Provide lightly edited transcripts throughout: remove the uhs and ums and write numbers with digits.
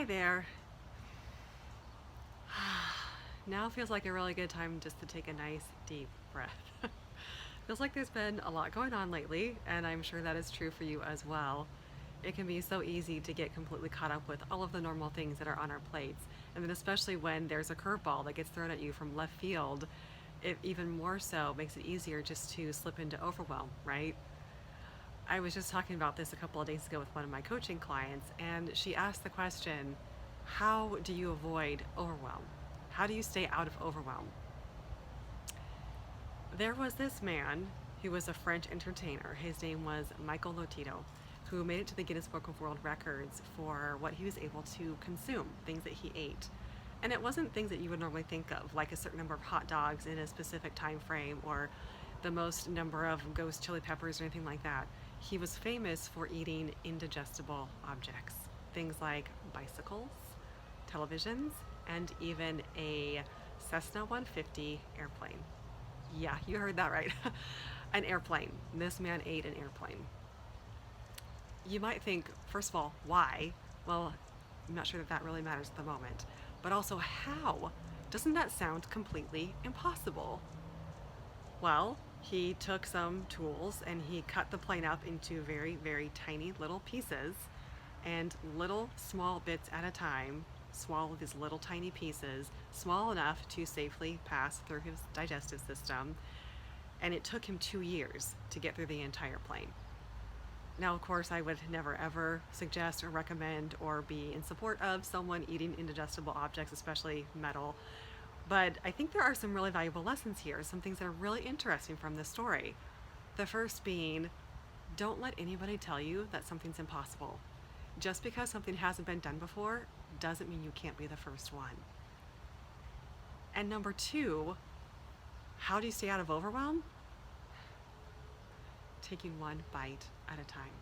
Hi there. Now feels like a really good time just to take a nice deep breath. Feels like there's been a lot going on lately, and I'm sure that is true for you as well. It can be so easy to get completely caught up with all of the normal things that are on our plates, and then especially when there's a curveball that gets thrown at you from left field, it even more so makes it easier just to slip into overwhelm, right? I was just talking about this a couple of days ago with one of my coaching clients, and she asked the question, how do you avoid overwhelm? How do you stay out of overwhelm? There was this man who was a French entertainer. His name was Michael Lotito, who made it to the Guinness Book of World Records for what he was able to consume, things that he ate. And it wasn't things that you would normally think of, like a certain number of hot dogs in a specific time frame or the most number of ghost chili peppers or anything like that. He was famous for eating indigestible objects, things like bicycles, televisions, and even a Cessna 150 airplane. Yeah, you heard that right. An airplane. This man ate an airplane. You might think, first of all, why? Well, I'm not sure that that really matters at the moment. But also, how? Doesn't that sound completely impossible? Well, he took some tools and he cut the plane up into very, very tiny little pieces and little small bits at a time. Swallow these little tiny pieces, small enough to safely pass through his digestive system. And it took him 2 years to get through the entire plane. Now, of course, I would never ever suggest or recommend or be in support of someone eating indigestible objects, especially metal. But I think there are some really valuable lessons here, some things that are really interesting from this story. The first being, don't let anybody tell you that something's impossible. Just because something hasn't been done before doesn't mean you can't be the first one. And number two, how do you stay out of overwhelm? Taking one bite at a time.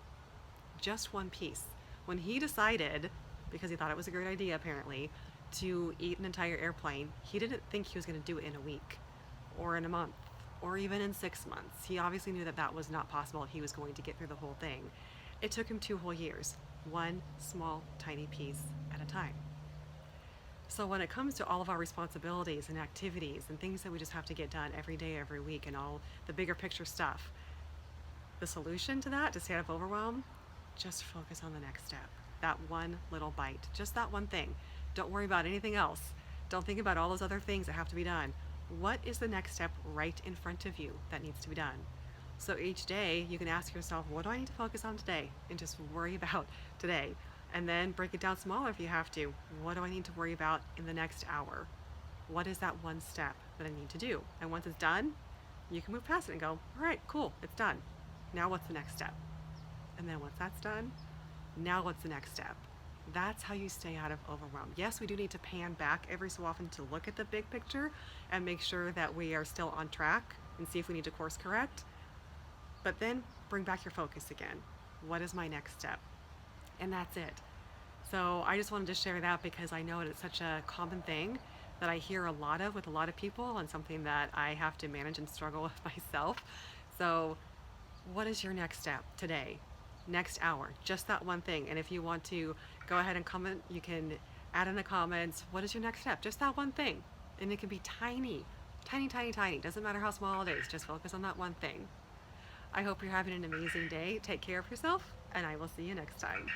Just one piece. When he decided, because he thought it was a great idea apparently, to eat an entire airplane, he didn't think he was going to do it in a week or in a month or even in 6 months. He obviously knew that that was not possible. He was going to get through the whole thing. It took him 2 whole years, one small, tiny piece at a time. So when it comes to all of our responsibilities and activities and things that we just have to get done every day, every week, and all the bigger picture stuff, the solution to that, to stay out of overwhelm, just focus on the next step. That one little bite, just that one thing. Don't worry about anything else. Don't think about all those other things that have to be done. What is the next step right in front of you that needs to be done? So each day you can ask yourself, what do I need to focus on today? And just worry about today. And then break it down smaller if you have to. What do I need to worry about in the next hour? What is that one step that I need to do? And once it's done, you can move past it and go, all right, cool, it's done. Now what's the next step? And then once that's done, now what's the next step? That's how you stay out of overwhelm. Yes, we do need to pan back every so often to look at the big picture and make sure that we are still on track and see if we need to course correct. But then bring back your focus again. What is my next step? And that's it. So I just wanted to share that because I know it's such a common thing that I hear a lot of with a lot of people and something that I have to manage and struggle with myself. So what is your next step today? Next hour, just that one thing. And if you want to go ahead and comment, you can add in the comments, what is your next step? Just that one thing. And it can be tiny, tiny, tiny, tiny. Doesn't matter how small it is, just focus on that one thing. I hope you're having an amazing day. Take care of yourself, and I will see you next time.